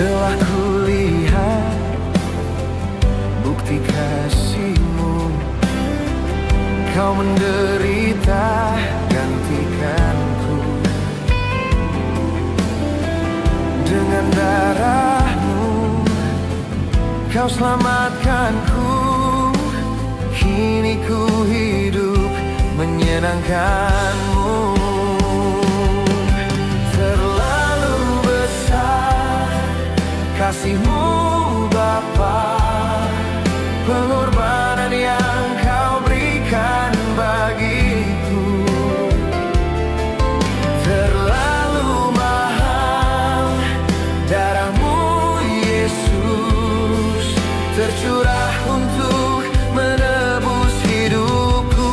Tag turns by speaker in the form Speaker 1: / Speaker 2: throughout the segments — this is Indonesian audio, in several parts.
Speaker 1: Telah kulihat bukti kasih-Mu, Kau menderita gantikanku. Dengan darah-Mu Kau selamatkanku. Kini ku hidup menyenangkan-Mu. Terlalu besar kasih-Mu Bapa, pengorbanan yang Kau berikan bagiku. Terlalu mahal darah-Mu Yesus, tercurah untuk menebus hidupku.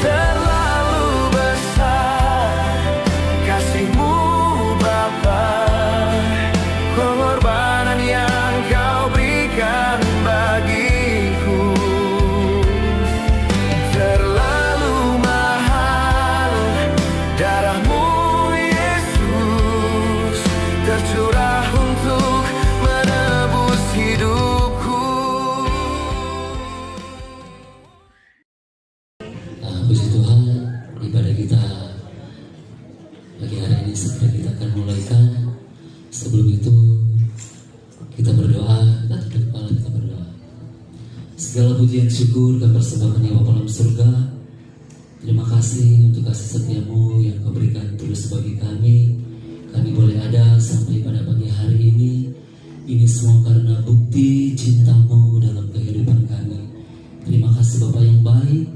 Speaker 1: Terlalu besar kasih-Mu Bapa, pengorbanan yang Kau berikan bagiku. Terlalu mahal darah-Mu Yesus, tercurah untuk menebus hidupku.
Speaker 2: Puji Tuhan, ibadah kita pagi hari ini segera kita akan mulaikan. Sebelum itu kita berdoa, kita tunduk kepala, kita berdoa. Segala pujian syukur kami persembahkan ya Bapa dalam surga. Terima kasih untuk kasih setia-Mu yang Kau berikan terus bagi kami. Kami boleh ada sampai pada pagi hari ini. Ini semua karena bukti cinta-Mu dalam kehidupan kami. Terima kasih Bapa yang baik.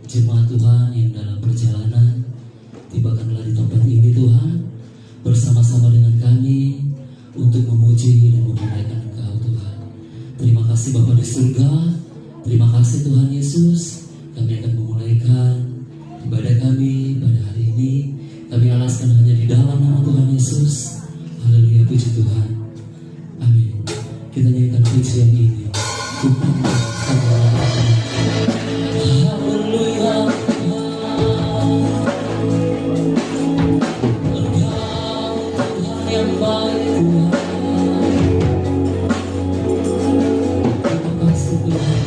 Speaker 2: Jemaat Tuhan yang dalam perjalanan, tibakanlah di tempat ini Tuhan, bersama-sama dengan kami untuk memuji dan memuliakan Engkau Tuhan. Terima kasih Bapa di surga. Terima kasih Tuhan Yesus. Kami akan memulaikan ibadah kami pada hari ini. Kami alaskan hanya di dalam nama Tuhan Yesus. Haleluya, puji Tuhan. Amin. Kita nyanyikan pujian ini. Tuhan haleluya. Tuhan yang baik Tuhan. Terima kasih Tuhan.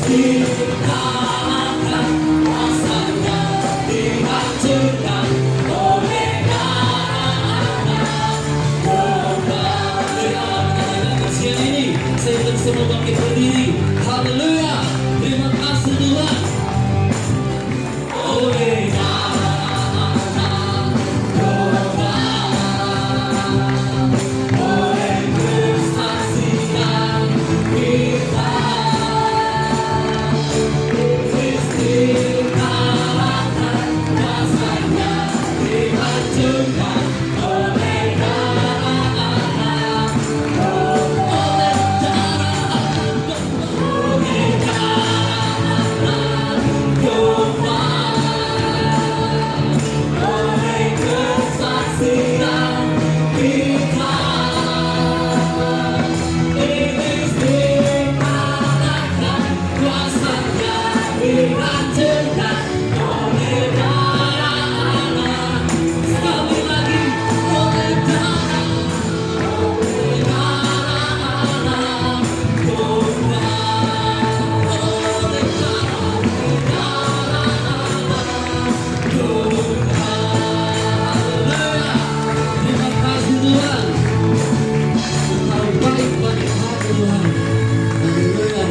Speaker 2: dikalahkan, kuasanya dihancurkan oleh darah domba. Dengan kecil ini, saya ingin semua bangkit berdiri. Haleluya, terima kasih Tuhan. Oleh darah domba, oleh kesaksian kita, iblis dikalahkan, kuasanya dihancurkan oleh darah, oleh darah domba, oleh kesaksian kita, iblis dikalahkan, kuasanya dihancurkan oleh darah. Sekali lagi, oleh darah domba, oleh terima kasih Tuhan. Engkau baik bagi hati Tuhan. Haleluya.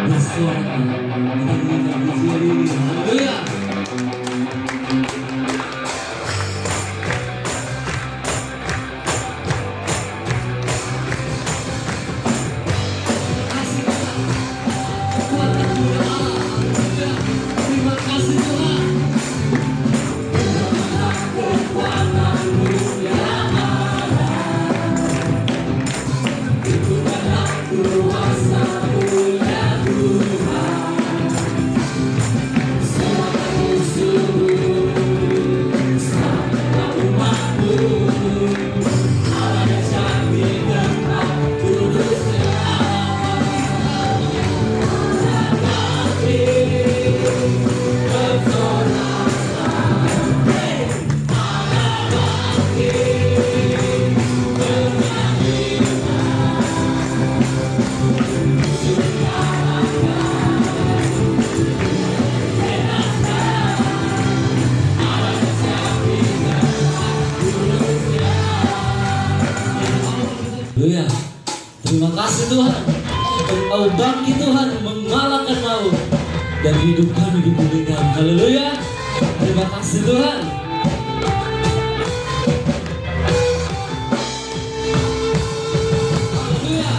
Speaker 2: Bersuara kita berikan di sini. Haleluya. Terima kasih Tuhan. Kekuatanmu yang ada, itulah kuasa-Mu ya Tuhan. Semua musuh-Mu, semua umat-Mu, Allah yang cantik tempat kudusnya. Haleluya. Terima kasih Tuhan. Engkau bangkit Tuhan, mengalahkan maut dan hidup kami dipulihkan. Haleluya. Terima kasih Tuhan. Haleluya.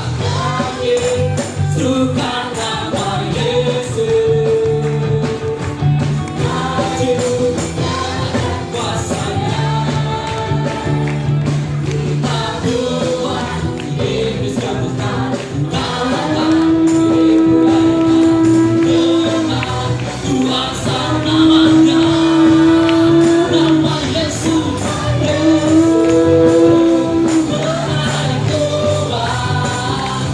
Speaker 2: Suka nama Yesus, hancur kuasanya. Kita Tuhan, iblis kabutkan, kalahkan dimulaikan dengan kuasa namanya, nama Yesus. Mengenai Tuhan,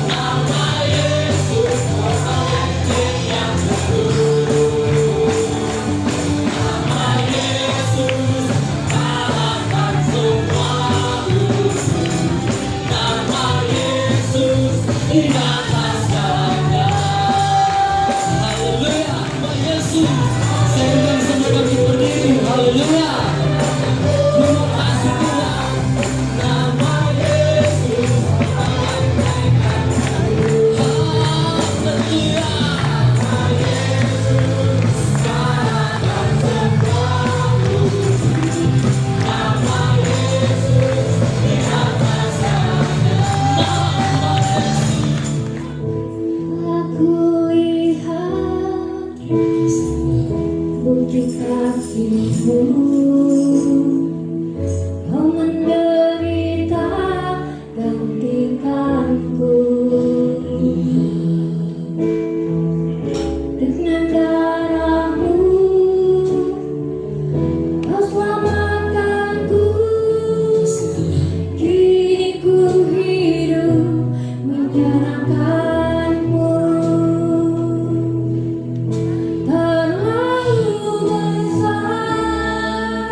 Speaker 2: nama Yesus, pemimpin yang teguh. Nama Yesus kalahkan semua musuh. Nama Yesus di atas segalanya. Haleluya, nama Yesus. Saya undang semua bangkit berdiri. Haleluya. Terima kasih Tuhan. Nama Yesus. Haleluya. Kalahkan semua musuh. Nama Yesus di atas segalanya. Nama Yesus.
Speaker 3: Aku lihat bukti kasih-Mu, Kau menderita gantikanku. Dengan darah-Mu Kau selamatkanku. Kini ku hidup menyenangkan-Mu. Terlalu besar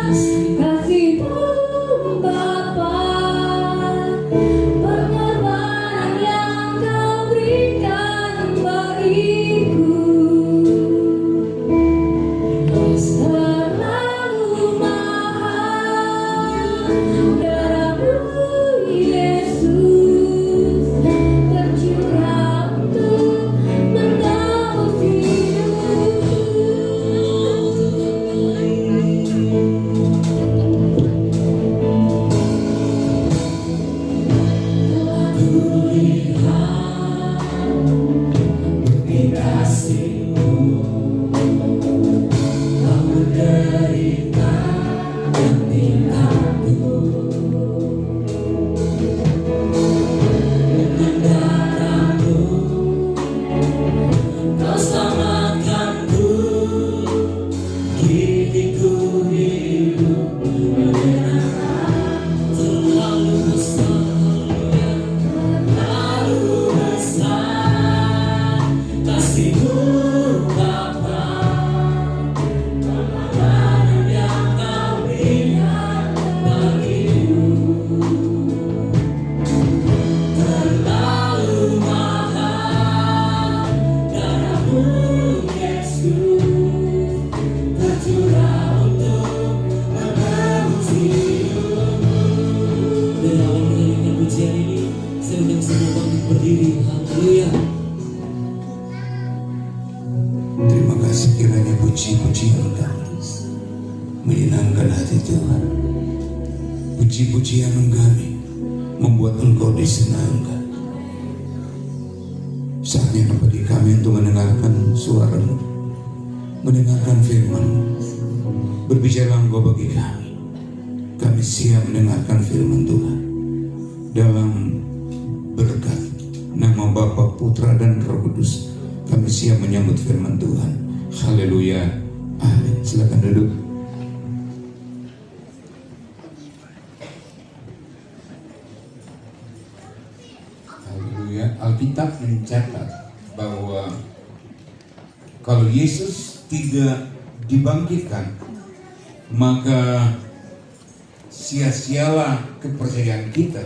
Speaker 4: sekiranya puji-pujian kami menyenangkan hati Tuhan. Puji-pujian kami membuat Engkau disenangkan. Saatnya bagi kami untuk mendengarkan suara-Mu, mendengarkan firman-Mu. Berbicara Engkau bagi kami. Kami siap mendengarkan firman Tuhan dalam berkat nama Bapa, Putra, dan Roh Kudus. Kami siap menyambut firman Tuhan. Haleluya. Amin. Silakan duduk. Haleluya. Alkitab mencatat bahwa kalau Yesus tidak dibangkitkan, maka sia-sialah kepercayaan kita,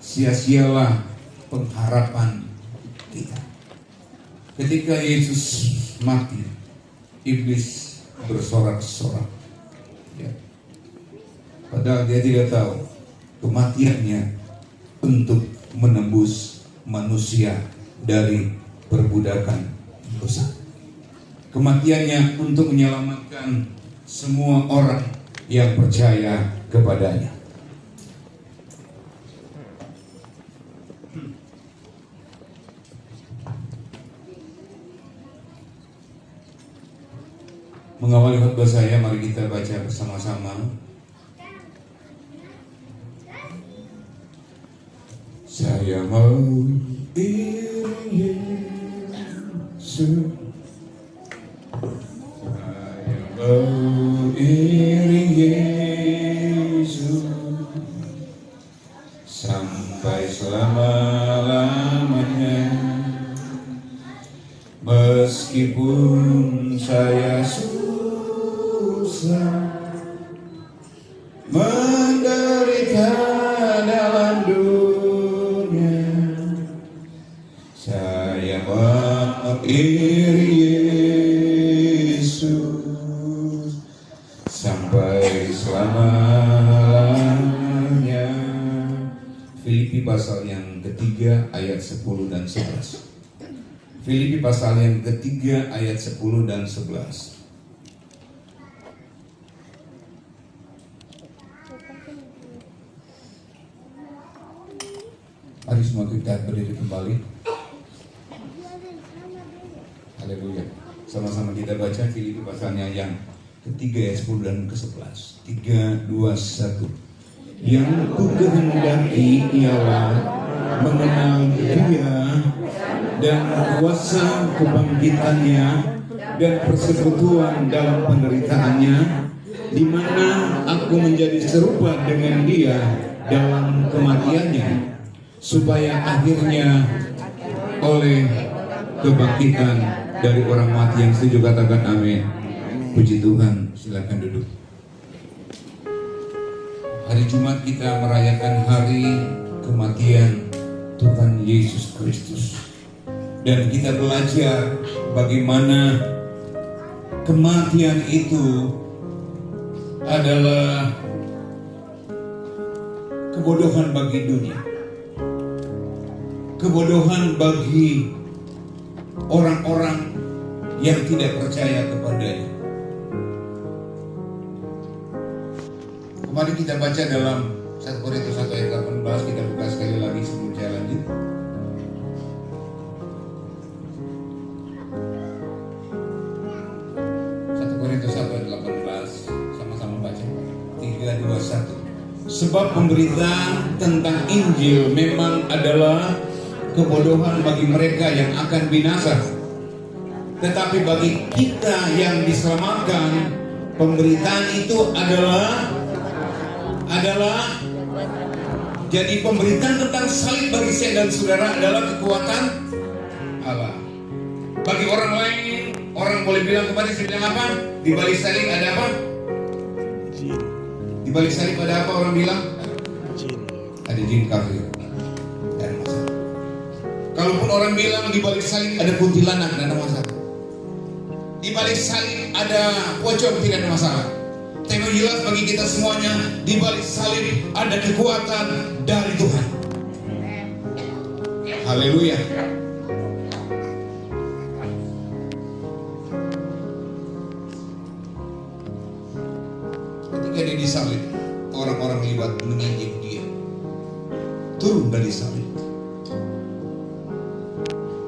Speaker 4: sia-sialah pengharapan kita. Ketika Yesus mati, iblis bersorak-sorak, ya. Padahal dia tidak tahu kematiannya untuk menembus manusia dari perbudakan dosa. Kematiannya untuk menyelamatkan semua orang yang percaya kepadanya. Mengawali khotbah saya, mari kita baca bersama-sama. Saya mau iring Yesus, saya mau iring Yesus sampai selama-lamanya. Meskipun saya susah menderita dalam dunia, saya mengiring Yesus sampai selamanya. Filipi pasal yang ketiga ayat 10 dan 11. Filipi pasal yang ketiga ayat 10 dan 11. Mari semua kita berdiri kembali. Haleluya. Sama-sama kita baca Filipi pasalnya yang ketiga ayat 10 dan ke-11. 3, 2, 1. Yang ku kehendaki ialah mengenal Dia dan kuasa kebangkitannya dan persekutuan dalam penderitaannya, di mana aku menjadi serupa dengan Dia dalam kematiannya, supaya akhirnya oleh kebangkitan dari orang mati. Yang setuju katakan amin. Puji Tuhan. Silakan duduk. Hari Jumat kita merayakan hari kematian Tuhan Yesus Kristus, dan kita belajar bagaimana kematian itu adalah kebodohan bagi dunia, kebodohan bagi orang-orang yang tidak percaya kepadanya. Mari kita baca dalam 1 Korintus 1 ayat 18. Kita buka sekali lagi sebelum saya lanjut. Sama-sama baca. 3, 2, 1. Sebab pemberitaan tentang Injil memang adalah kebodohan bagi mereka yang akan binasa, tetapi bagi kita yang diselamatkan, pemberitaan itu adalah jadi pemberitaan tentang salib bagi saya dan saudara adalah kekuatan Allah. Bagi orang lain, orang boleh bilang kepada saya, bilang apa? Di balik salib ada apa? Di balik salib ada apa orang bilang? Ada jin kafir. Dan masalah. Kalaupun orang bilang di balik salib ada kuntilanak, tidak ada masalah. Di balik salib ada pocong, tidak ada masalah. Tapi jelas bagi kita semuanya, di balik salib ada kekuatan dari Tuhan. Haleluya. dia disalib, orang-orang liwat menginjek dia. Turun dari salib.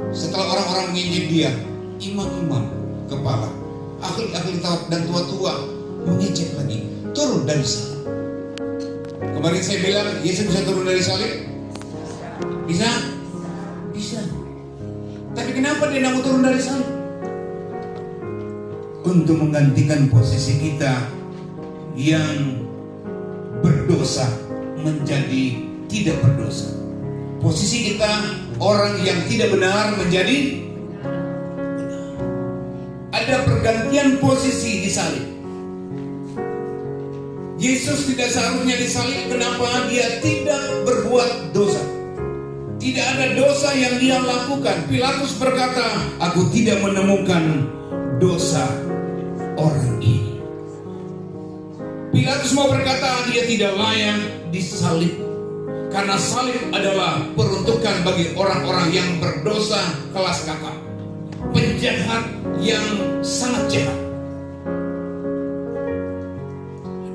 Speaker 4: Setelah orang-orang menginjek dia, imam-imam kepala, ahli-ahli Taurat dan tua-tua mengejek lagi. Turun dari salib. Kemarin saya bilang, Yesus bisa turun dari salib? Bisa? Bisa. Tapi kenapa dia tidak mau turun dari salib? Untuk menggantikan posisi kita yang berdosa menjadi tidak berdosa. Posisi kita orang yang tidak benar menjadi benar. Ada pergantian posisi di salib. Yesus tidak seharusnya disalib. Kenapa? Dia tidak berbuat dosa. Tidak ada dosa yang dia lakukan. Pilatus berkata, aku tidak menemukan dosa orang ini. Pilatus mau berkata dia tidak layak disalib, karena salib adalah peruntukan bagi orang-orang yang berdosa kelas kakap, penjahat yang sangat jahat.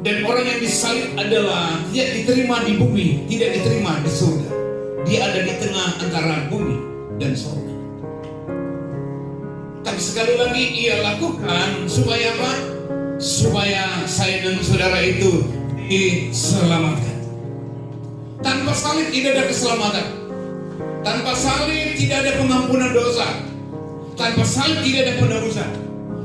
Speaker 4: Dan orang yang disalib adalah tidak diterima di bumi, tidak diterima di surga. Dia ada di tengah antara bumi dan surga. Tapi sekali lagi ia lakukan supaya apa? Supaya saya dan saudara itu diselamatkan. Tanpa salib tidak ada keselamatan. Tanpa salib tidak ada pengampunan dosa. Tanpa salib tidak ada penebusan.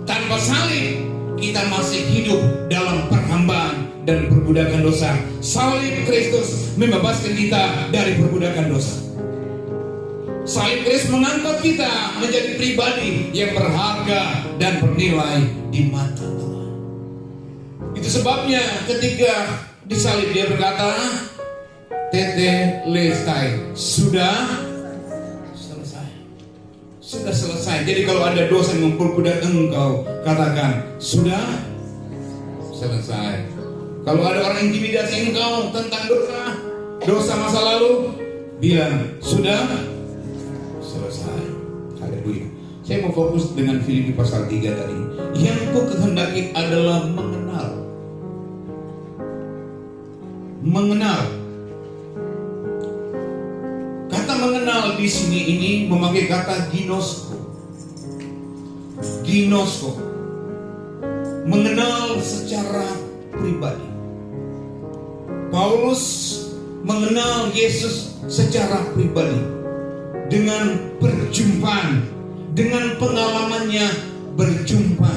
Speaker 4: Tanpa salib kita masih hidup dalam perhambaan dan perbudakan dosa. Salib Kristus membebaskan kita dari perbudakan dosa. Salib Kristus mengangkat kita menjadi pribadi yang berharga dan bernilai di mata Tuhan. Itu sebabnya ketika disalib dia berkata, tetelestai, sudah selesai. Sudah selesai. Jadi kalau ada dosa yang memperbudak engkau, katakan sudah selesai. Kalau ada orang intimidasi engkau tentang dosa masa lalu, bilang sudah selesai. Haleluya. Saya mau fokus dengan Filipi pasal 3 tadi. Yang ku kehendaki adalah mengenal. Kata mengenal di sini ini memakai kata ginosko. Ginosko. Mengenal secara pribadi. Paulus mengenal Yesus secara pribadi dengan perjumpaan, dengan pengalamannya berjumpa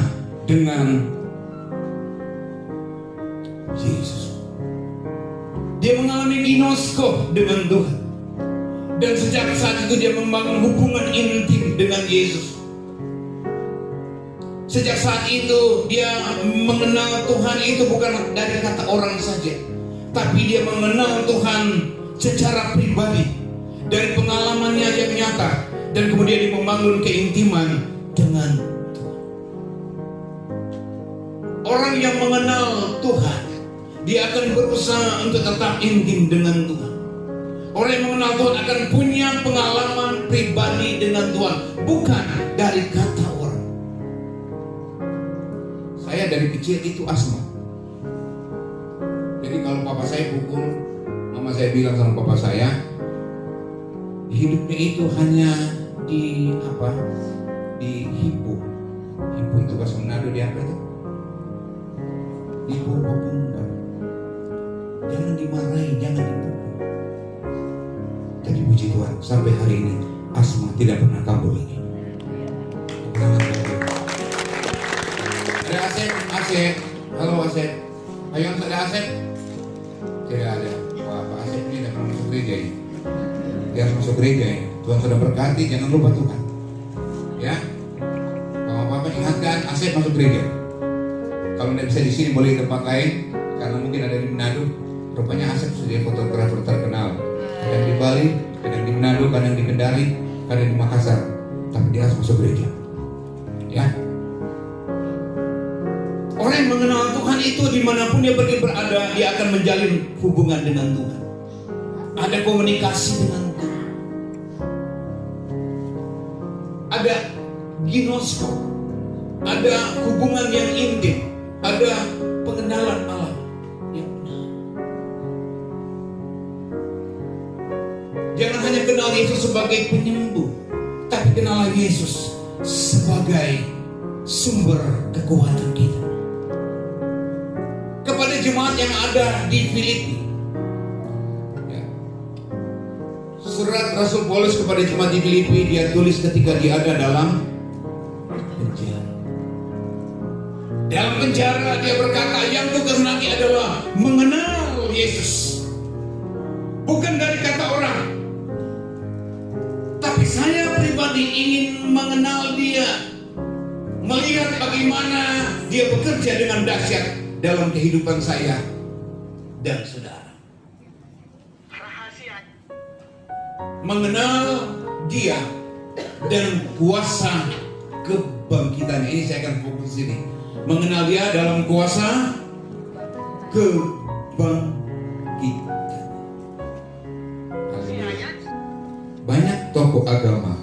Speaker 4: dengan Yesus. Dia mengalami ginosko dengan Tuhan. Dan sejak saat itu dia membangun hubungan intim dengan Yesus. Sejak saat itu dia mengenal Tuhan itu bukan dari kata orang saja, tapi dia mengenal Tuhan secara pribadi dari pengalamannya yang nyata, dan kemudian dia membangun keintiman dengan Tuhan. Orang yang mengenal Tuhan, dia akan berusaha untuk tetap intim dengan Tuhan. Orang yang mengenal Tuhan akan punya pengalaman pribadi dengan Tuhan, bukan dari kata orang. Saya dari kecil itu asma. Jadi kalau papa saya pukul, mama saya bilang sama papa saya, hidupnya itu hanya di apa? Di hipo. Hipo itu bahasa Manado, di apa itu? Hipo popungkan. Jangan dimarahi, jangan dipukul. Jadi puji Tuhan, sampai hari ini asma tidak pernah kambuh lagi. Ada Asep, halo Asep. Ayo ada Asep? Tidak ada. Wah, Pak Asep ini tidak pernah masuk gereja ini. Dia harus masuk gereja ini. Tuhan sudah berkati, jangan lupa Tuhan. Ya, kalau Bapak ingatkan Asep masuk gereja. Kalau tidak bisa di sini boleh di tempat lain, karena mungkin ada di Manado. Rupanya Asep sudah fotografer terkenal. Kadang di Bali, kadang di Manado, kadang di Kendari, kadang di Makassar. Tapi dia harus masuk gereja. Ya. Orang yang mengenal Tuhan itu dimanapun dia pergi berada, dia akan menjalin hubungan dengan Tuhan. Ada komunikasi dengan Tuhan. Ada ginosko, ada hubungan yang intim, ada pengenalan Allah. sebagai penyembuh, tapi kenallah Yesus sebagai sumber kekuatan kita. Kepada jemaat yang ada di Filipi, ya. Surat Rasul Paulus kepada jemaat di Filipi dia tulis ketika dia ada dalam penjara. Dalam penjara dia berkata, yang kukehendaki adalah mengenal Yesus, bukan dari kata orang, tapi saya pribadi ingin mengenal dia, melihat bagaimana dia bekerja dengan dahsyat dalam kehidupan saya dan saudara. Mengenal dia dan kuasa kebangkitan. Ini saya akan fokus ini. Mengenal dia dalam kuasa kebangkitan. Banyak tokoh agama,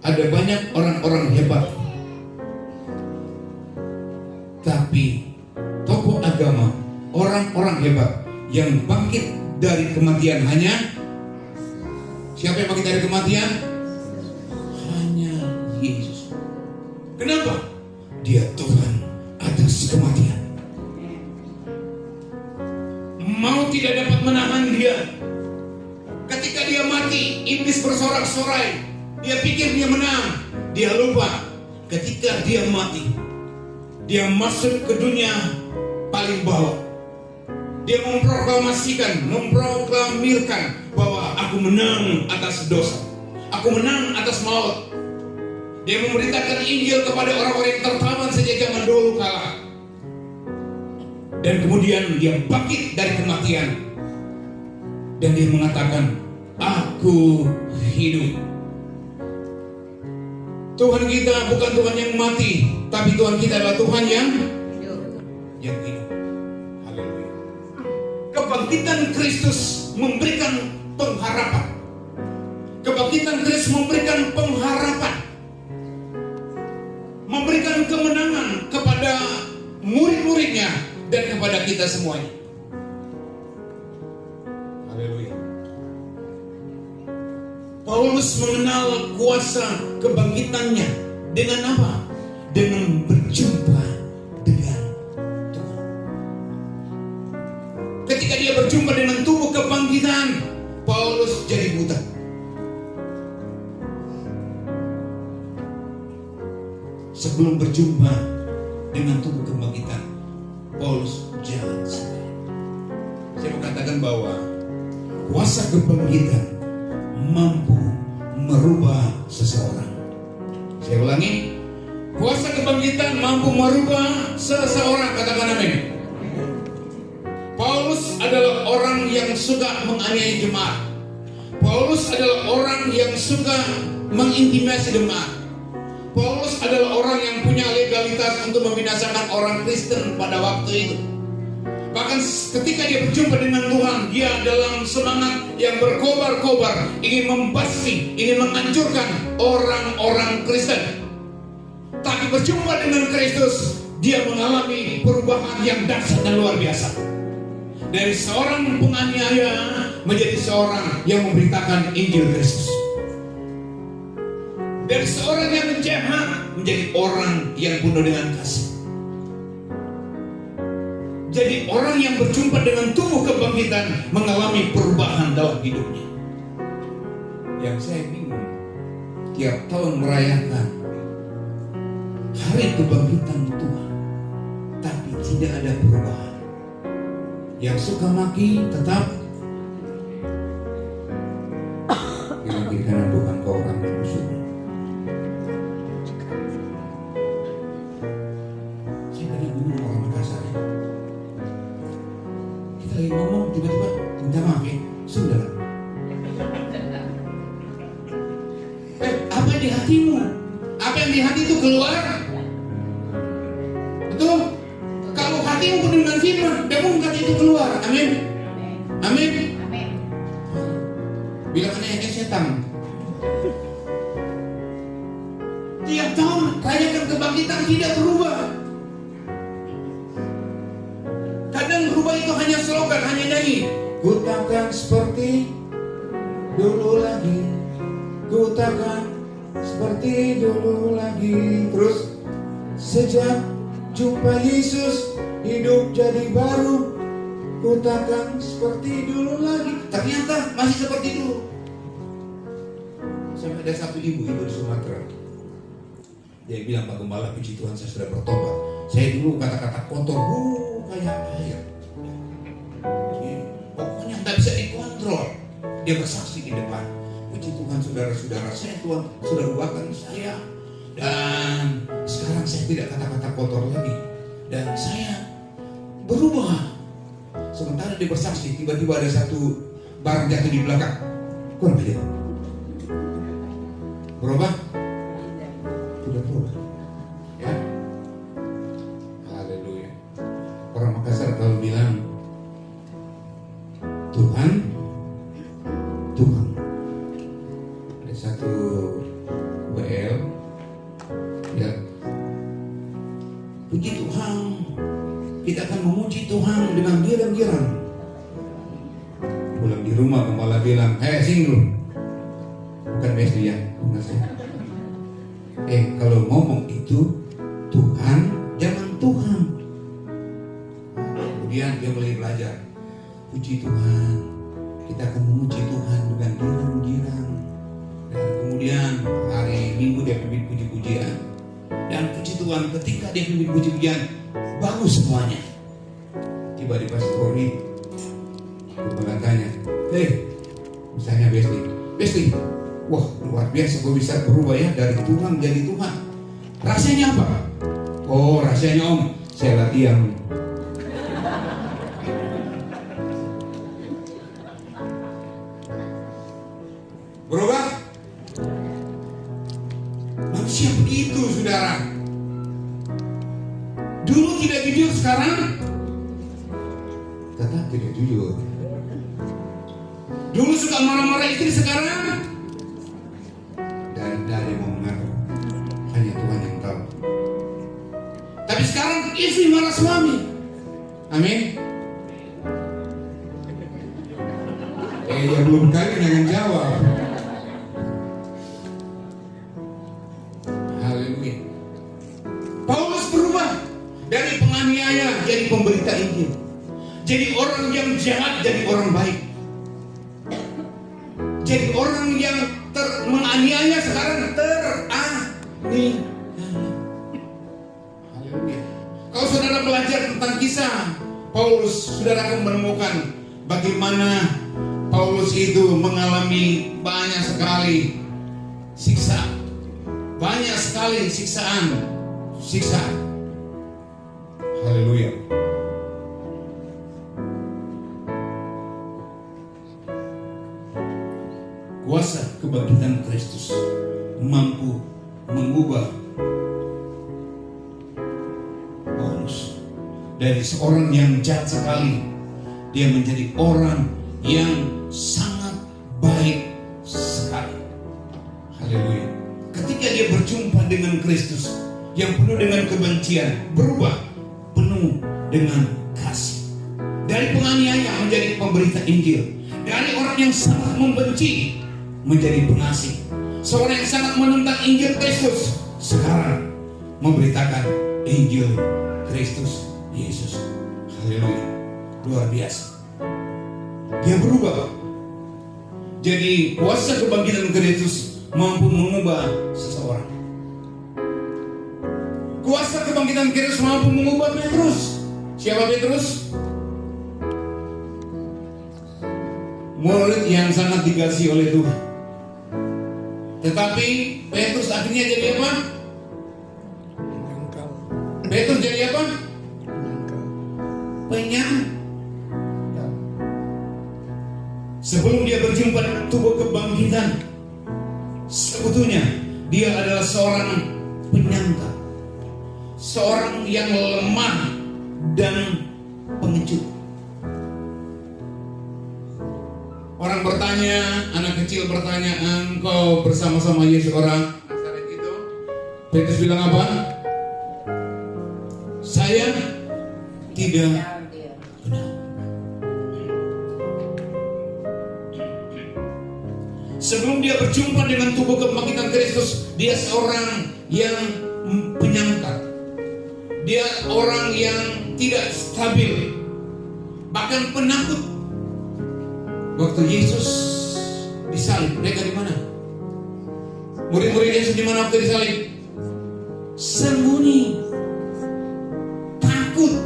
Speaker 4: ada banyak orang-orang hebat, tapi tokoh agama, orang-orang hebat yang bangkit dari kematian hanya siapa yang bangkit dari kematian? Hanya Yesus. Kenapa? Dia Tuhan atas kematian. Mau tidak dapat menahan dia. Ketika dia mati, iblis bersorak-sorai. Dia pikir dia menang. Dia lupa. Ketika dia mati, dia masuk ke dunia paling bawah. Dia memproklamirkan bahwa aku menang atas dosa. Aku menang atas maut. Dia memberitakan Injil kepada orang-orang yang tertawan sejak zaman dulu kala. Dan kemudian dia bangkit dari kematian. Dan dia mengatakan, aku hidup. Tuhan kita bukan Tuhan yang mati, tapi Tuhan kita adalah Tuhan yang hidup. Haleluya. Kebangkitan Kristus memberikan pengharapan. Kebangkitan Kristus memberikan pengharapan, memberikan kemenangan kepada murid-muridnya dan kepada kita semuanya. Haleluya. Paulus mengenal kuasa kebangkitannya dengan apa? Dengan berjumpa dengan Tuhan. Ketika dia berjumpa dengan tubuh kebangkitan, Paulus jadi buta. Sebelum berjumpa dengan tubuh kebangkitan, Paulus jalan sendiri. Saya mau katakan bahwa kuasa kebangkitan mampu merubah seseorang. Saya ulangi, kuasa kebangkitan mampu merubah seseorang. Katakan amin. Paulus adalah orang yang suka menganiaya jemaat. Paulus adalah orang yang suka mengintimidasi jemaat. Paulus adalah orang yang punya legalitas untuk membinasakan orang Kristen pada waktu itu. Bahkan ketika dia berjumpa dengan Tuhan, dia dalam semangat yang berkobar-kobar, ingin membasmi, ingin menghancurkan orang-orang Kristen. Tapi berjumpa dengan Kristus, dia mengalami perubahan yang dahsyat dan luar biasa. Dari seorang penganiaya menjadi seorang yang memberitakan Injil Kristus. Dari seorang yang jahat menjadi orang yang penuh dengan kasih. Jadi orang yang berjumpa dengan tubuh kebangkitan mengalami perubahan dalam hidupnya. Yang saya bingung, tiap tahun merayakan hari kebangkitan Tuhan, tapi tidak ada perubahan. Yang suka maki tetap bilang kiri kanan bukan kau orang yang musuhnya. Saya tadi bingung orang Makassar. Lagi ngomong tiba-tiba minta maaf ya, sudah. Apa di hatimu? Apa yang di hati itu keluar? Betul? Kalau hatimu penuh dengan firman, demungkan itu keluar. Amin. Amin. Bilang aneh setan. Tiap tahun rayakan kebangkitan tidak berubah. Kadang berubah itu hanya slogan, hanya nyanyi. ku takkan seperti dulu lagi, ku takkan seperti dulu lagi. Terus, sejak jumpa Yesus, hidup jadi baru, ku takkan seperti dulu lagi. Ternyata masih seperti dulu. Sampai ada satu ibu di Sumatera, dia bilang, Pak Gembala, puji Tuhan saya sudah bertobat. Saya dulu kata-kata kotor, kayak air. Pokoknya nggak bisa dikontrol. Dia bersaksi di depan, puji Tuhan saudara-saudara, saya Tuhan sudah ubahkan saya. Dan sekarang saya tidak kata-kata kotor lagi. Dan saya berubah. Sementara dia bersaksi, tiba-tiba ada satu barang jatuh di belakang. Kurang aja. Berubah? Tidak berubah. Ya. Haleluya. Orang Makassar kalau bilang Tuhan, Tuhan. Ada satu WL, ya. Puji Tuhan. Kita akan memuji Tuhan dengan girang-girang. Pulang di rumah Gembala bilang, single. Bukan Wesley ya, bukan saya. Kalau ngomong itu Tuhan, jangan Tuhan. Kemudian dia mulai belajar. Puji Tuhan, kita akan memuji Tuhan dengan girang-girang. Dan kemudian hari Minggu dia pimpin puji-pujian. Dan puji Tuhan, ketika dia pimpin puji-pujian, bagus semuanya. Tiba di pas story, Gembala tanya, misalnya Wesley, wah luar biasa gue bisa berubah ya dari Tuhan jadi Tuhan. Rasanya apa? Oh rasanya Om, saya latihan. Berubah? Manusia begitu saudara. Dulu tidak jujur, sekarang tetap tidak jujur. Dulu suka marah-marah istri, sekarang dari mau mengaku, hanya Tuhan yang tahu. Tapi sekarang istri marah suami. Amin. Yang belum kawin jangan jawab. Haleluya. Paulus berubah dari penganiaya jadi pemberita Injil. Jadi orang yang jahat jadi orang baik. Jadi orang yang menganiaya sekarang teraniaya. Haleluya. Kalau saudara belajar tentang kisah Paulus, saudara akan menemukan bagaimana Paulus itu mengalami banyak sekali siksa. Banyak sekali siksaan. Haleluya. Kuasa kebangkitan Kristus mampu mengubah Paulus dari seorang yang jahat sekali, dia menjadi orang yang sangat baik sekali. Haleluya. Ketika dia berjumpa dengan Kristus yang penuh dengan kebencian, berubah penuh dengan kasih. Dari penganiaya menjadi pemberita Injil. Dari orang yang sangat membenci menjadi pengasih. Seorang yang sangat menentang Injil Kristus sekarang memberitakan Injil Kristus Yesus. Haleluya. Luar biasa. Dia berubah. Jadi kuasa kebangkitan Kristus mampu mengubah seseorang. Kuasa kebangkitan Kristus mampu mengubah Petrus. Siapa Petrus? Murid yang sangat dikasihi oleh Tuhan. Tetapi Petrus akhirnya jadi apa? Petrus jadi apa? Penyangkal. Sebelum dia berjumpa dengan tubuh kebangkitan, sebetulnya dia adalah seorang penyangkal, seorang yang lemah dan pengecut. Orang bertanya, anak kecil bertanya, engkau bersama-sama Yesus orang Nazaret itu? Petrus bilang apa? Saya tidak kenal. berjumpa dengan tubuh kebangkitan Kristus, dia seorang yang penyangkal. Dia orang yang tidak stabil, bahkan penakut. Waktu Yesus disalib, mereka di mana? Murid-murid Yesus di mana waktu disalib? Sembunyi, takut.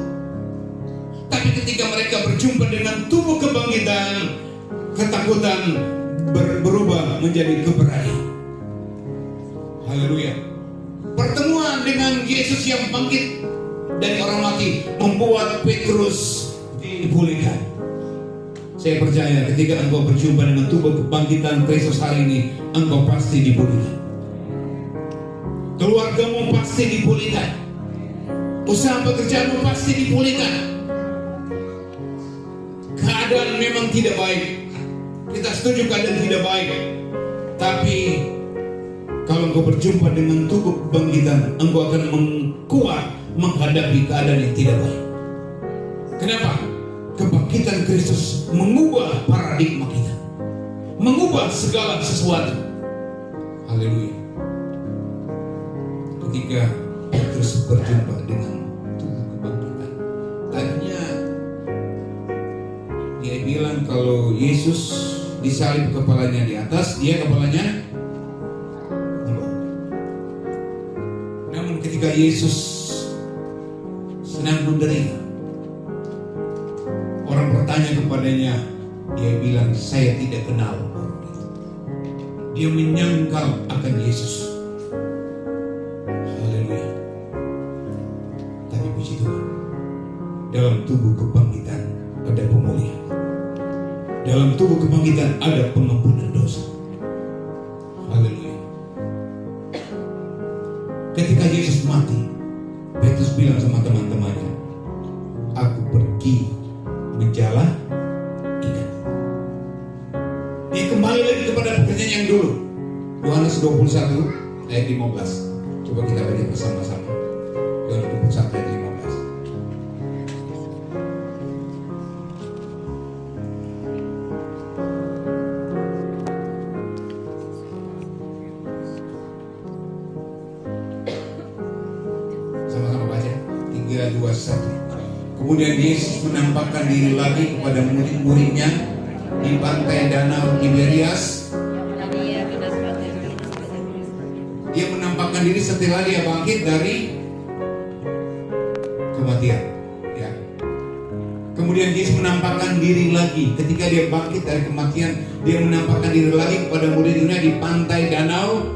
Speaker 4: Tapi ketika mereka berjumpa dengan tubuh kebangkitan, ketakutan berubah menjadi keberanian. Haleluya. Pertemuan dengan Yesus yang bangkit dari orang mati membuat Petrus dipulihkan. Saya percaya ketika engkau berjumpa dengan tubuh kebangkitan Kristus hari ini, engkau pasti dipulihkan. Keluargamu pasti dipulihkan. Usaha pekerjaanmu pasti dipulihkan. Keadaan memang tidak baik. Kita setuju keadaan tidak baik. Tapi kalau engkau berjumpa dengan tubuh kebangkitan, engkau akan kuat menghadapi keadaan yang tidak baik. Kenapa? Kebangkitan Kristus mengubah paradigma kita, mengubah segala sesuatu. Haleluya. Ketika Petrus berjumpa dengan tubuh kebangkitan, tadinya dia bilang kalau Yesus disalib kepalanya di atas, dia kepalanya di bawah. Namun ketika Yesus sedang menderita, orang bertanya kepadanya, dia bilang, saya tidak kenal orang itu. Dia menyangkal akan Yesus. Haleluya. Tapi puji Tuhan, dalam tubuh kebangkitan ada pemulihan. Dalam tubuh kebangkitan ada pengampunan dosa. Haleluya. Ketika Yesus mati, Petrus bilang sama teman-temannya, aku pergi menjala ikan. Dia kembali lagi kepada pekerjaan yang dulu. Yohanes 21 ayat 15. Coba kita baca bersama-sama. Yohanes 21 ayat 15. Sama-sama baca. 3, 2, 1. Kemudian Yesus menampakkan diri lagi kepada murid-muridnya di pantai Danau Tiberias. Dia menampakkan diri setelah dia bangkit dari kematian. Ya. Kemudian Yesus menampakkan diri lagi ketika dia bangkit dari kematian. Dia menampakkan diri lagi kepada murid-muridnya di pantai Danau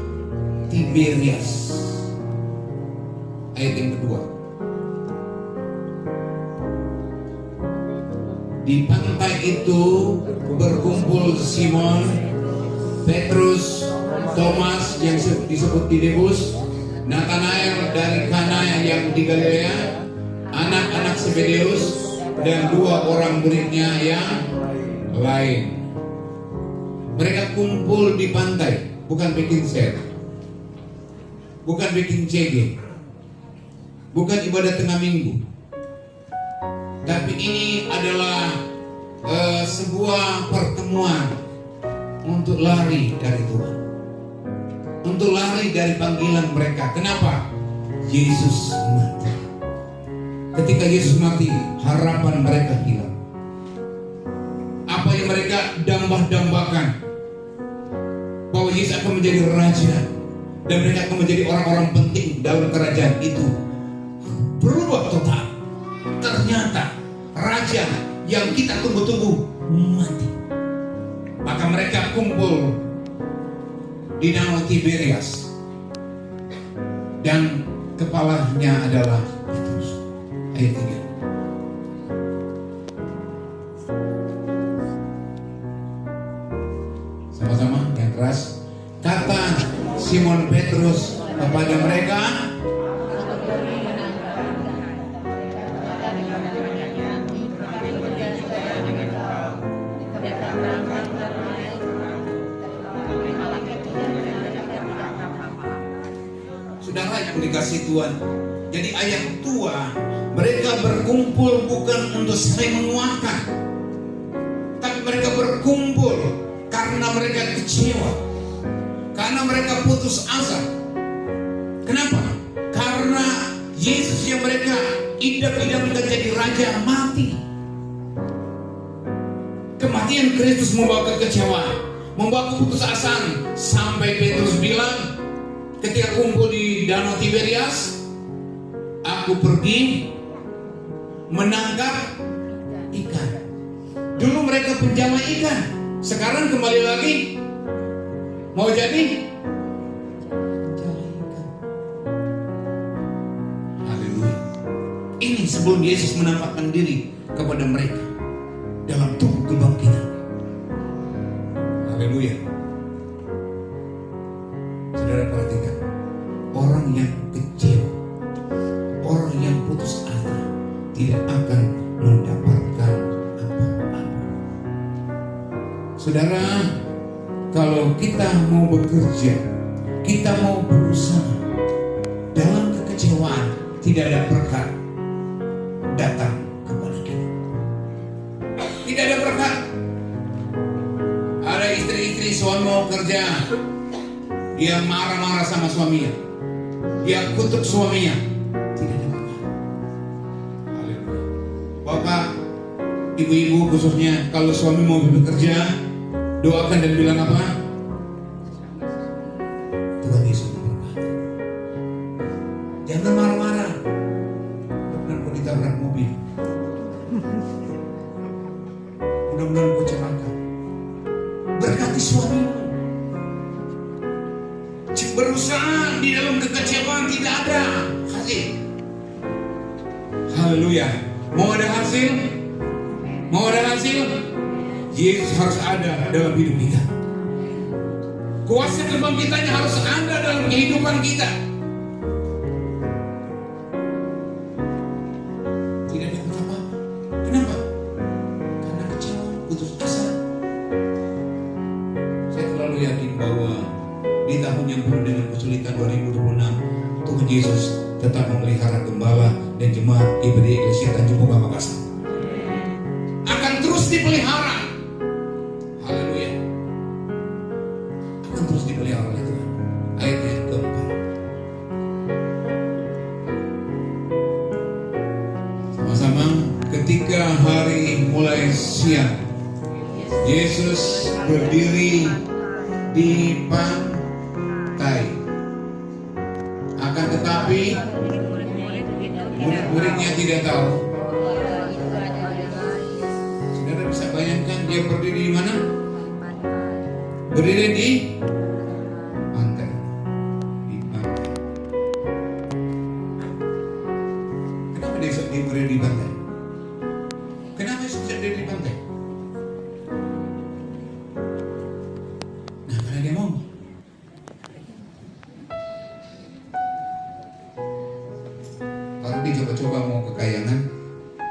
Speaker 4: Tiberias. Ayat yang kedua. Di pantai itu berkumpul Simon, Petrus, Thomas yang disebut Didimus, Nathanael dari Kana yang di Galilea, anak-anak Zebedeus, dan 2 orang muridnya yang lain. Mereka kumpul di pantai, bukan bikin sel, bukan bikin CG, bukan ibadah tengah minggu. Tapi ini adalah sebuah pertemuan untuk lari dari Tuhan, untuk lari dari panggilan mereka. Kenapa? Yesus mati. Ketika Yesus mati, harapan mereka hilang. Apa yang mereka dambah-dambakan, bahwa Yesus akan menjadi raja dan mereka akan menjadi orang-orang penting dalam kerajaan itu, berubah total. Ternyata raja yang kita tunggu-tunggu mati. Maka mereka kumpul di Danau Tiberias, dan kepalanya adalah Petrus. Ayat 3. Sama-sama yang keras. Kata Simon Petrus kepada mereka, saudara yang dikasih Tuhan. Jadi ayat tua, mereka berkumpul bukan untuk saling menguatkan, tapi mereka berkumpul karena mereka kecewa. Karena mereka putus asa. Kenapa? Karena Yesus yang mereka idam-idamkan jadi raja mati. Kematian Kristus membawa kekecewaan, membawa keputusasaan. Sampai Petrus bilang ketika kumpul di Danau Tiberias, aku pergi menangkap ikan. Dulu mereka penjama ikan, sekarang kembali lagi mau jadi penjama ikan. Haleluya. Ini sebelum Yesus menampakkan diri kepada mereka dalam tubuh kebangkitan. Haleluya. Saudara perhatikan, orang yang kecewa, orang yang putus asa tidak akan mendapatkan apa-apa. Saudara, kalau kita mau bekerja, kita mau berusaha, dalam kekecewaan tidak ada berkat datang kepada kita. Tidak ada berkat. Ada istri-istri suami mau kerja, dia marah-marah sama suaminya, dia kutuk suaminya, tidak ada berkat. Haleluya. Bapak, ibu-ibu khususnya, kalau suami mau bekerja, doakan dan bilang apa? Tuhan Yesus memberkati. Jangan marah-marah. Mudah-mudahan kau ditabrak mobil, mudah-mudahan kau celaka. Berkati suamimu. Berusaha di dalam kekecewaan tidak ada hasil. Haleluya. Mau ada hasil? Mau ada hasil? Yesus harus ada dalam hidup kita. Kuasa kebangkitannya harus ada dalam kehidupan kita. Tidak ada apa-apa. Kenapa? Karena kecewa, putus asa. Saya selalu yakin bahwa di tahun yang penuh dengan kesulitan 2026, Tuhan Yesus tetap memelihara gembala dan jemaat GBD Eklesia Tanjung Bunga Makassar. Akan terus dipelihara. Haleluya. Akan terus dipelihara oleh Tuhan. Ayat yang keempat. Sama-sama, ketika hari mulai siang, Yesus berdiri di pantai. Akan tetapi murid-muridnya tidak tahu. Saudara bisa bayangkan dia berdiri di mana? Berdiri di pantai. Di pantai. Kenapa dia berdiri di pantai? Kenapa Yesus berdiri di pantai? Nah, karena dia mau. Kalau dia coba-coba mau ke Kayangan,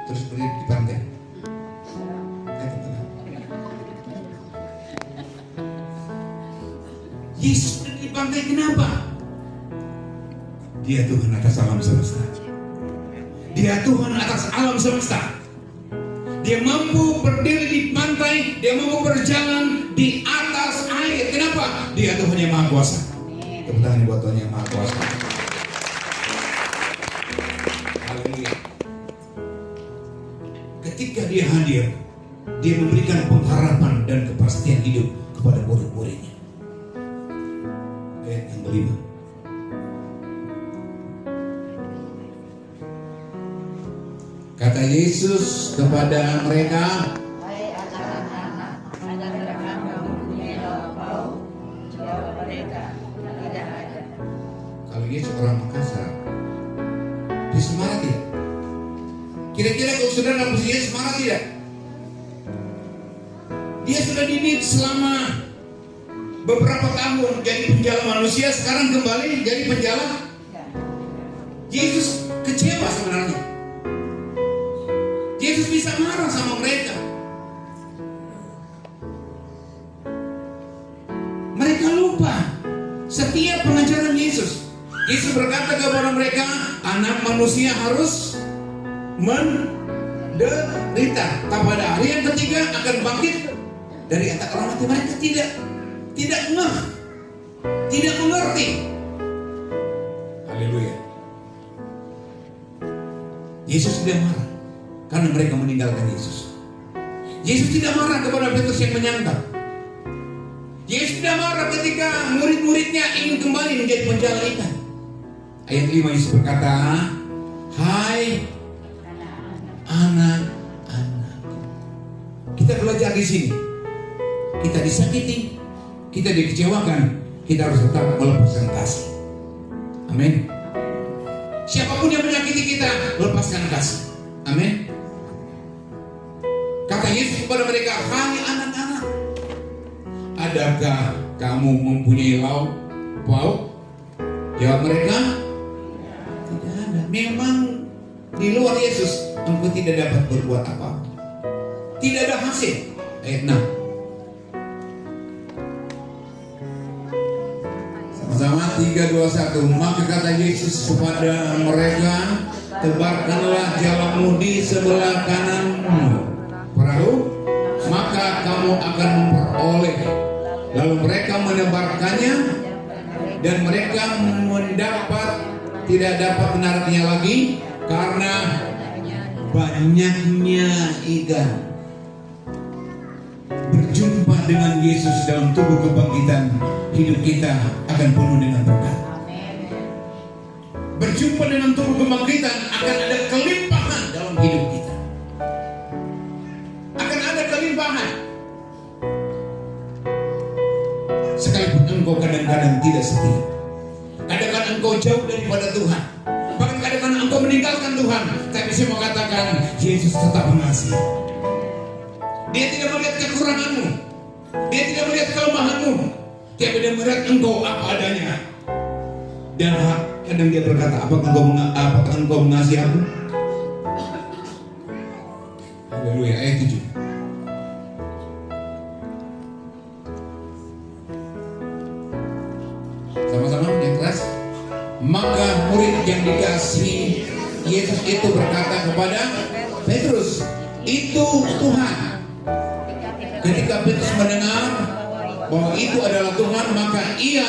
Speaker 4: terus berdiri di pantai. Yesus berdiri di pantai, kenapa? Dia Tuhan atas alam semesta. Dia Tuhan atas alam semesta. Dia mampu berdiri di pantai, dia mampu berjalan di atas air. Kenapa? Dia Tuhan yang Maha Kuasa. Tepuk tangan buat Tuhan yang Maha Kuasa. Haleluya. Ketika dia hadir, dia memberikan pengharapan dan kepastian hidup kepada murid-muridnya. Ayat yang kelima. Kata Yesus kepada mereka,
Speaker 5: Hai anak-anak, ada mereka mempunyai lauk jawab mereka, tidak ada.
Speaker 4: kalau Yesus orang Makassar, dia semangat tidak? Kira-kira kalau saudara nampak Yesus semangat tidak? Dia sudah dididik selama beberapa tahun jadi penjala manusia, sekarang kembali jadi penjala. Yesus kecewa sebenarnya. Yesus bisa marah sama mereka. Mereka lupa setiap pengajaran Yesus. Yesus berkata kepada mereka, anak manusia harus menderita. Pada hari yang ketiga akan bangkit dari antara orang mati. Mereka tidak ngeh. tidak mengerti. Haleluya. Yesus tidak marah karena mereka meninggalkan Yesus. Yesus tidak marah kepada Petrus yang menyangkal. Yesus tidak marah ketika murid-muridnya ingin kembali menjadi penjala ikan. Ayat 5 Yesus berkata, "Hai anak-anakku." Kita belajar di sini. Kita disakiti, kita dikecewakan, kita harus tetap melepaskan kasih. Amin. Siapapun yang menyakiti kita, lepaskan kasih. Amin. Kata Yesus kepada mereka, "Hai anak-anak, adakah kamu mempunyai pauk?" Jawab mereka, "Tidak ada." Memang di luar Yesus engkau tidak dapat berbuat apa-apa. Tidak ada hasil. Ayat 6. Sama-sama 3, 2, 1. Maka kata Yesus kepada mereka, "Tebarkanlah jalamu di sebelah kananmu perahu, maka kamu akan memperoleh." Lalu mereka menebarkannya, dan mereka tidak dapat menariknya lagi karena banyaknya ikan. Berjumpa dengan Yesus dalam tubuh kebangkitan, hidup kita akan penuh dengan berkat. Berjumpa dengan tubuh kebangkitan, akan ada kelimpahan dalam hidup kita. Akan ada kelimpahan. Sekalipun engkau kadang-kadang tidak setia, kadang-kadang engkau jauh daripada Tuhan, bahkan kadang-kadang engkau meninggalkan Tuhan, tapi saya mau katakan, Yesus tetap mengasihi. Dia tidak melihat kekuranganmu, dia tidak melihat kelemahanmu, tapi dia melihat engkau apa adanya. Dan kadang dia berkata, apakah engkau mengasihi aku? Haleluya. Ayat 7. Sama-sama yang keras. Maka murid yang dikasihi Yesus itu berkata kepada Petrus, "Itu Tuhan." Ketika Petrus mendengar bahwa itu adalah Tuhan, maka ia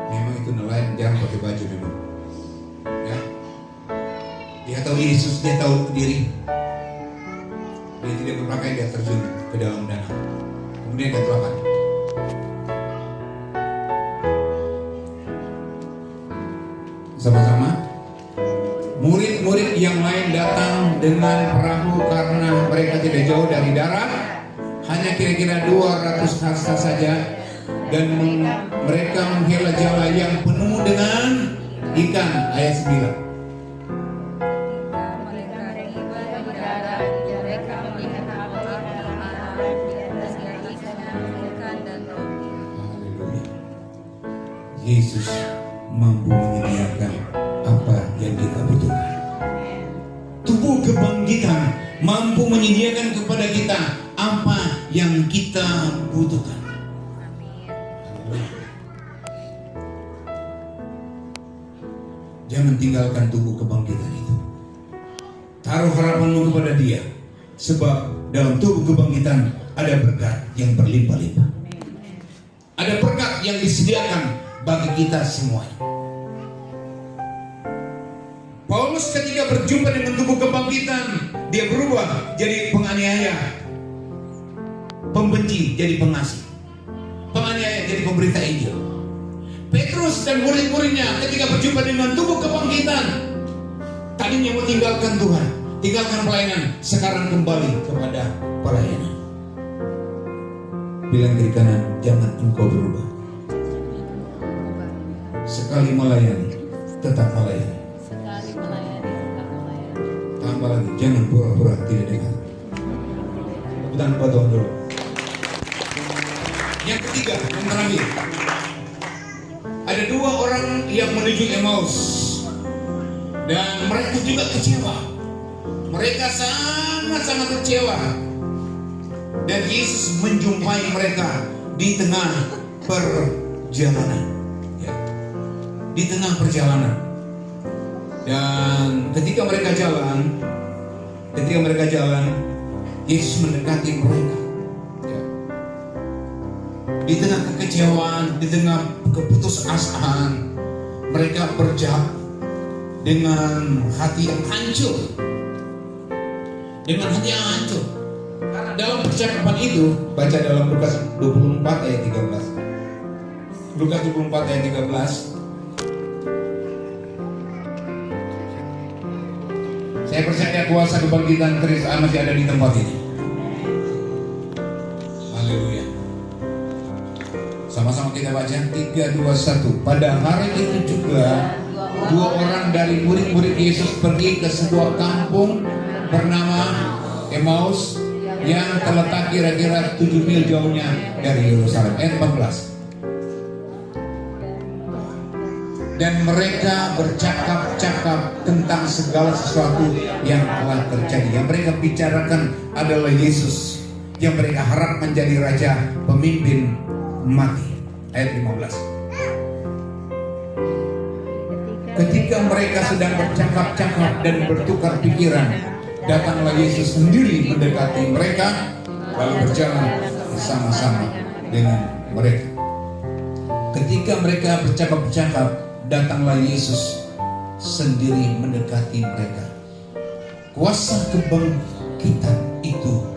Speaker 4: memang itu nelayan jarang pakai baju memang. Ya. Dia tahu Yesus, dia tahu diri. Dia tidak berpakaian, dia terjun ke dalam danau. Kemudian dia telapak. Sama-sama. Murid-murid yang lain datang dengan perahu karena mereka tidak jauh dari darat, hanya kira-kira 200 hasta saja, dan mereka menghela jala yang penuh dengan ikan. Ayat 9. Yesus mampu menyediakan apa yang kita butuhkan. Tubuh kebangkitan mampu menyediakan kepada kita apa yang kita butuhkan. Jangan tinggalkan tubuh kebangkitan itu. Taruh harapanmu kepada Dia, sebab dalam tubuh kebangkitan ada berkat yang berlimpah-limpah. Ada berkat yang disediakan bagi kita semuanya. Paulus ketika berjumpa dengan tubuh kebangkitan, dia berubah jadi penganiaya, pembenci jadi pengasih, penganiaya jadi pemberita Injil. Petrus dan murid-muridnya ketika berjumpa dengan tubuh kebangkitan, tadinya mau tinggalkan Tuhan, tinggalkan pelayanan, sekarang kembali kepada pelayanan. Bilang kiri kanan, jangan engkau berubah. Sekali melayani, tetap melayani. Tambah lagi, jangan pura-pura tidak dengar. Tepukan buat Tuhan dulu. Yang ketiga, yang terakhir, ada 2 orang yang menuju Emmaus, dan mereka juga kecewa. Mereka sangat-sangat kecewa. Dan Yesus menjumpai mereka di tengah perjalanan. Di tengah perjalanan. Dan ketika mereka jalan, ketika mereka jalan, Yesus mendekati mereka. Ya. Di tengah kekecewaan, di tengah keputusasaan, mereka berjalan dengan hati yang hancur. Dengan hati yang hancur. Karena dalam percakapan itu, baca dalam Lukas 24 ayat 13. Lukas 24 ayat 13. Saya percaya kuasa kebangkitan Kristus masih ada di tempat ini. Haleluya. Sama-sama kita baca 3, 2, 1. Pada hari itu juga 2 orang dari murid-murid Yesus pergi ke sebuah kampung bernama Emmaus yang terletak kira-kira 7 mil jauhnya dari Yerusalem. Ayat 14. Dan mereka bercakap-cakap tentang segala sesuatu yang telah terjadi. Yang mereka bicarakan adalah Yesus, yang mereka harap menjadi raja, pemimpin mati. Ayat 15. Ketika mereka sedang bercakap-cakap dan bertukar pikiran, datanglah Yesus sendiri mendekati mereka, lalu berjalan bersama-sama dengan mereka. Ketika mereka bercakap-cakap, datanglah Yesus sendiri mendekati mereka. Kuasa kebangkitan itu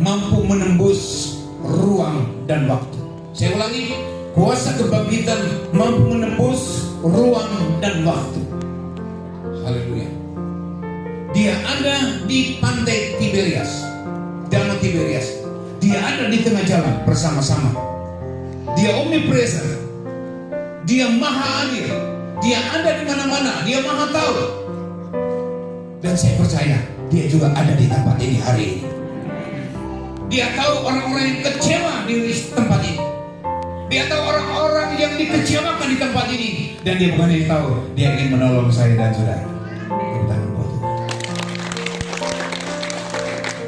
Speaker 4: mampu menembus ruang dan waktu. Saya ulangi, kuasa kebangkitan mampu menembus ruang dan waktu. Haleluya. Dia ada di pantai Tiberias, danau Tiberias. Dia ada di tengah jalan bersama-sama. Dia omnipresent. Dia maha adil. Dia ada di mana-mana. Dia maha tahu. Dan saya percaya dia juga ada di tempat ini hari ini. Dia tahu orang-orang yang kecewa di tempat ini. Dia tahu orang-orang yang dikecewakan di tempat ini. Dan dia bukan yang tahu, dia ingin menolong saya dan saudara. Kita berdoa.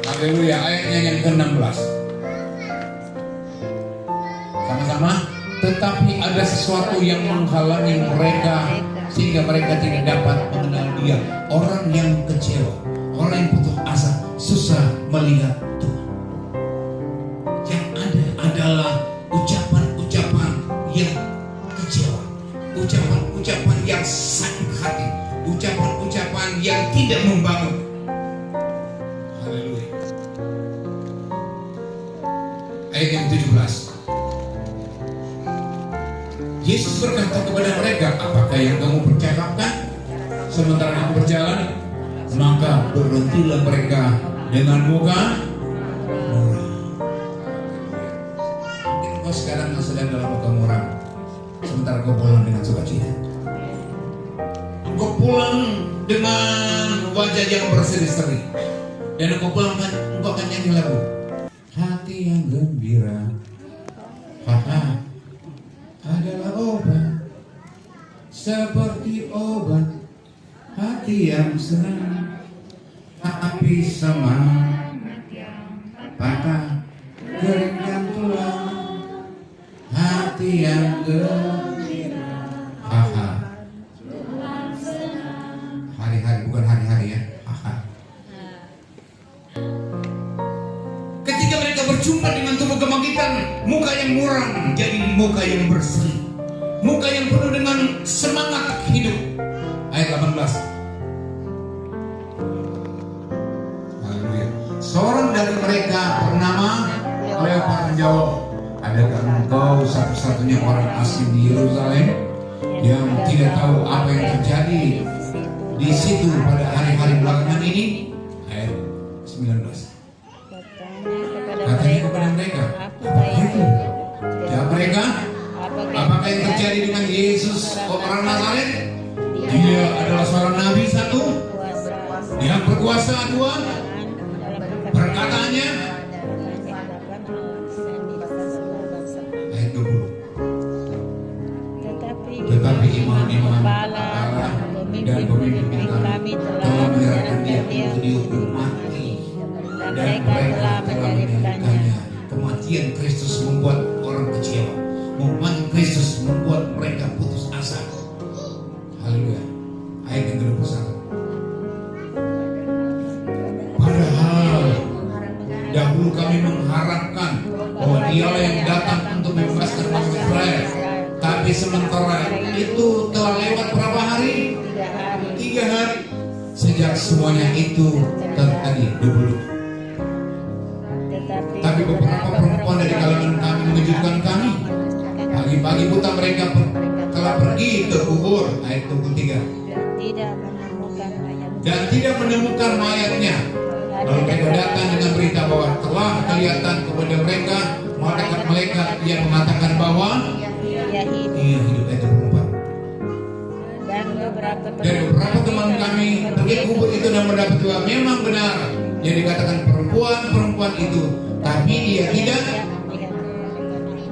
Speaker 4: Haleluya. Ayatnya yang ke-16. Sama-sama. Tetapi ada sesuatu yang menghalangi mereka sehingga mereka tidak dapat mengenal Dia. Orang yang kecewa, orang yang putus asa, susah melihat Tuhan. Yang ada adalah ucapan-ucapan yang kecewa, ucapan-ucapan yang sakit hati, ucapan-ucapan yang tidak membangun. Haleluya. Ayat yang 17. Yesus berkata kepada mereka, apakah yang kamu percakapkan sementara kamu berjalan? Maka berhentilah mereka dengan muka murah. Mungkin kau sekarang sedang dalam muka murah, sementara kau pulang dengan sukacita. Engkau pulang dengan wajah yang berseri-seri, dan engkau pulang engkau akan nyanyi lagu hati yang gembira. Adalah obat, seperti obat hati yang senang, api semangat yang patah, keringkan tulang, hati yang gembira. Hari-hari bukan hari-hari ya. Ketika mereka berjumpa dengan tubuh kebangkitan, muka yang muram jadi muka yang berseri, muka yang penuh dengan semangat hidup. Ayat 18. Haleluya. Seorang dari mereka bernama Kleopas menjawab, adakah engkau satu-satunya orang asing di Yerusalem yang tidak tahu apa yang terjadi di situ pada hari-hari belakangan ini? Ayat 19. Katanya kepada mereka, apa itu? Ya mereka, apakah yang terjadi dengan Yesus orang Nazaret? Dia adalah seorang nabi satu, yang berkuasa dua, perkataannya. Ayat 20. Tetapi imam-imam kepala dan pemimpin kami telah menyerahkan dia untuk dihukum mati, dan mereka telah menjadikannya. Kematian Kristus membuat orang kecewa, kematian Kristus membuat mereka putus asa. Haleluya. Ayat yang ke-21. Dahulu kami mengharapkan bahwa dialah yang datang untuk membebaskan bangsa Israel. Tapi sementara itu telah lewat berapa hari? 3 hari. Sejak semuanya itu terjadi dulu. Tapi beberapa perempuan dari kalangan kami mengejutkan kami. Pagi-pagi buta mereka telah pergi ke kubur. Ayat 23. Dan tidak menemukan mayatnya. Lalu mereka datang dengan berita bahwa telah kelihatan kepada mereka malaikat yang mengatakan bahwa ia hidup. Ayat 24. Dan beberapa teman kami pergi ke kubur itu dan mendapat bahwa memang benar yang dikatakan perempuan itu, tapi dia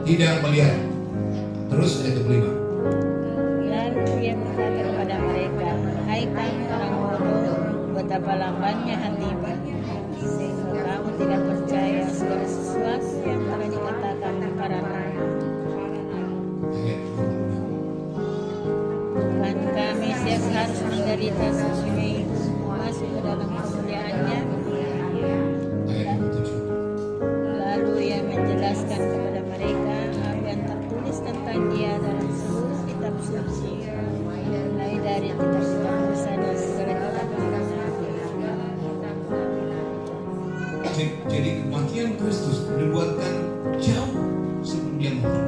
Speaker 4: tidak melihat. Terus ayat 25.
Speaker 5: Lalu ia berkata kepada mereka, hai kamu orang bodoh, betapa lambannya hatimu, sehingga kamu tidak percaya segala sesuatu yang telah dikatakan para nabi. Bukan kami siap harus menderita sesuai masuk ke dalam kemuliaannya.
Speaker 4: Ayat 27.
Speaker 5: Lalu ia menjelaskan kepada mereka apa yang tertulis tentang dia dalam seluruh kitab suci, mulai dari kitab Musa dan segala kitab.
Speaker 4: Jadi kematian Kristus dibuatkan jauh sebelum dia mati.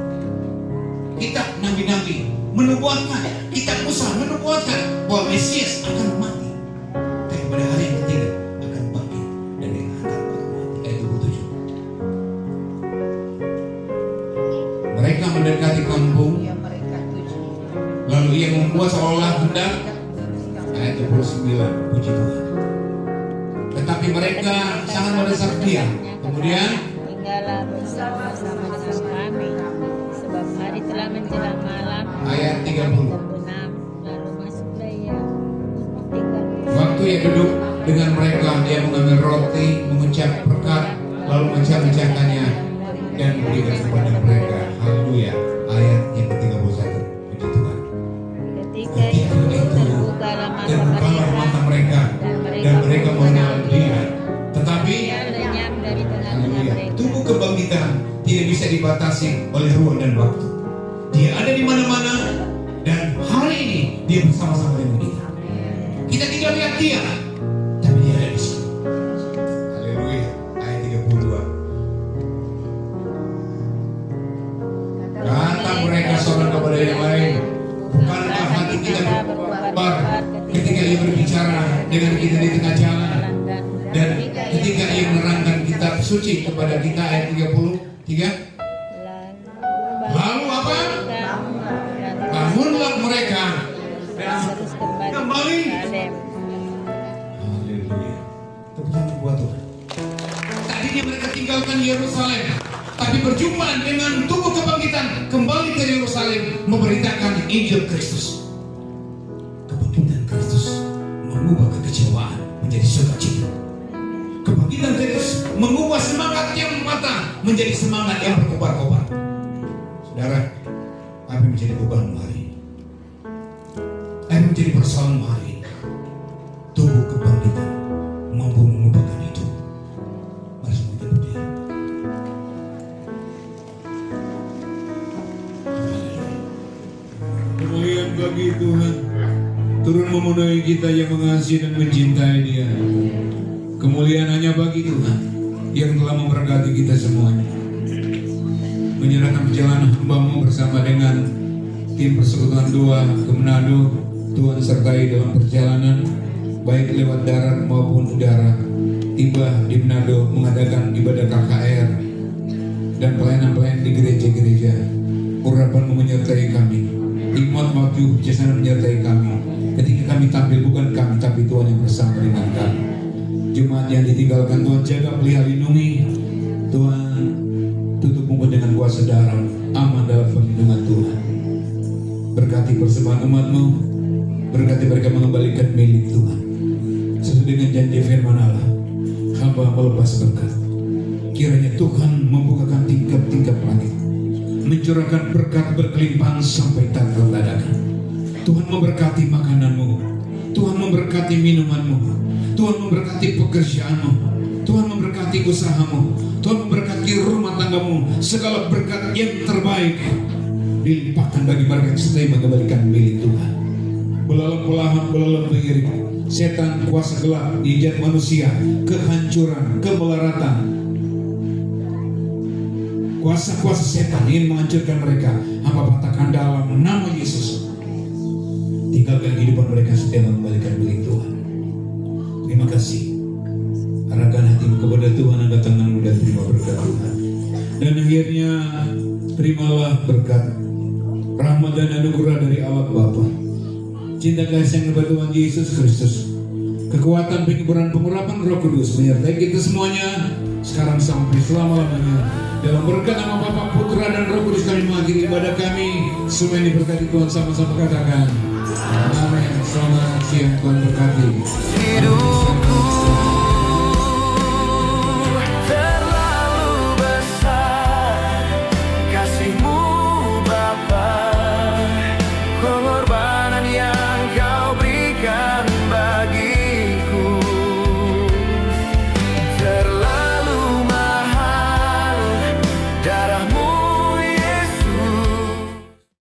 Speaker 4: Kitab nabi-nabi menubuatkan, kitab Musa menubuatkan bahwa Mesias akan mati, tapi pada hari yang ketiga akan bangkit dari antara orang mati. Ayat 27. Mereka mendekati kampung, lalu ia membuat seolah hendak. Ayat 29. Puji Tuhan. Tetapi mereka sangat mendesak dia. Kemudian
Speaker 5: tinggallah bersama-sama dengan kami, sebab hari telah menjelang malam.
Speaker 4: ayat 30.
Speaker 5: Lalu masuklah ia untuk tinggal.
Speaker 4: Waktu ia duduk dengan mereka, dia mengambil roti, mengucap berkat, lalu mencah-mecahkannya dan memberikan kepada mereka. Haleluya. Ayat yang ke-31. Puji Tuhan.
Speaker 5: Ketika itu terbukalah
Speaker 4: mata mereka dan mereka mengenal dia. Tetapi
Speaker 5: ia lenyap dari tengah-tengah
Speaker 4: haleluya,
Speaker 5: mereka.
Speaker 4: tubuh kebangkitan tidak bisa dibatasi oleh ruang dan waktu. Dia ada di mana-mana dan hari ini dia bersama-sama dengan kita. Kita tidak lihat dia, tapi dia ada di sini. Haleluya. Ayat 32. Kata mereka seorang kepada yang lain, bukankah hati kita berkobar ketika ia berbicara dengan kita di tengah jalan, dan ketika ia menerangkan kitab suci kepada kita. Ayat 33. Lalu apa? Bangunlah mereka dan
Speaker 5: Terus
Speaker 4: kembali.
Speaker 5: Salem.
Speaker 4: Haleluya. Tepuk tangan buat Tuhan. Tadinya mereka tinggalkan Yerusalem, tapi berjumpa dengan tubuh kebangkitan, kembali ke Yerusalem memberitakan Injil Kristus. Kebangkitan Kristus mengubah kekecewaan menjadi sukacita. Kebangkitan Kristus mengubah semangat yang matang menjadi semangat yang berkobar-kobar. Saudara, apa yang menjadi bebanmu hari ini? Apa yang menjadi persoalanmu hari ini? Tubuh kebangkitan mampu mengubahkan itu. Mari semua kita berdiri. Kemuliaan bagi Tuhan turun memenuhi kita yang mengasihi dan mencintai Dia. Kemuliaan hanya bagi Tuhan yang telah memberkati kita semuanya. Menyerahkan perjalanan hamba-Mu bersama dengan tim Persekutuan 2 ke Manado. Tuhan sertai dalam perjalanan baik lewat darat maupun udara. Tiba di Manado mengadakan ibadah KKR dan pelayanan-pelayanan di gereja-gereja. Urapan-Mu menyertai kami. Hikmat waktu bijaksana menyertai kami. Ketika kami tampil bukan kami tapi Tuhan yang bersama dengan kami. Jemaat yang ditinggalkan Tuhan jaga, pelihara, lindungi. Tuhan tutup muka dengan kuasa darah, aman dalam perlindungan Tuhan. Berkati persembahan umat-Mu, berkati mereka mengembalikan milik Tuhan. Sesuai dengan janji firman Allah, hamba melepas berkat. Kiranya Tuhan membukakan tingkap-tingkap langit, mencurahkan berkat berkelimpahan sampai tak terladakan. Tuhan memberkati makananmu, Tuhan memberkati minumanmu, Tuhan memberkati pekerjaanmu, Tuhan memberkati usahamu, Tuhan memberkati rumah tanggamu, segala berkat yang terbaik dilimpahkan bagi mereka yang setia mengembalikan milik Tuhan. Belalang pengiring, setan kuasa gelap, ijat manusia, kehancuran, kemelaratan, kuasa-kuasa setan ingin menghancurkan mereka. Hamba katakan dalam nama Yesus, tinggalkan kehidupan mereka setia mengembalikan milik Tuhan. Terima kasih. Arahkan hatimu kepada Tuhan, angkat tanganmu dan terima berkat Tuhan. Dan akhirnya terimalah berkat rahmat dan anugerah dari Allah Bapa, cinta kasih yang kepada Tuhan Yesus Kristus, kekuatan penghiburan pengurapan Roh Kudus menyertai kita semuanya sekarang sampai selama-lamanya. Dalam berkat nama Bapa, Putra dan Roh Kudus kami mengakhiri ibadah kami. Semua ini berkati Tuhan, sama-sama katakan amin. Selamat siang, Tuhan berkati
Speaker 1: hidupku.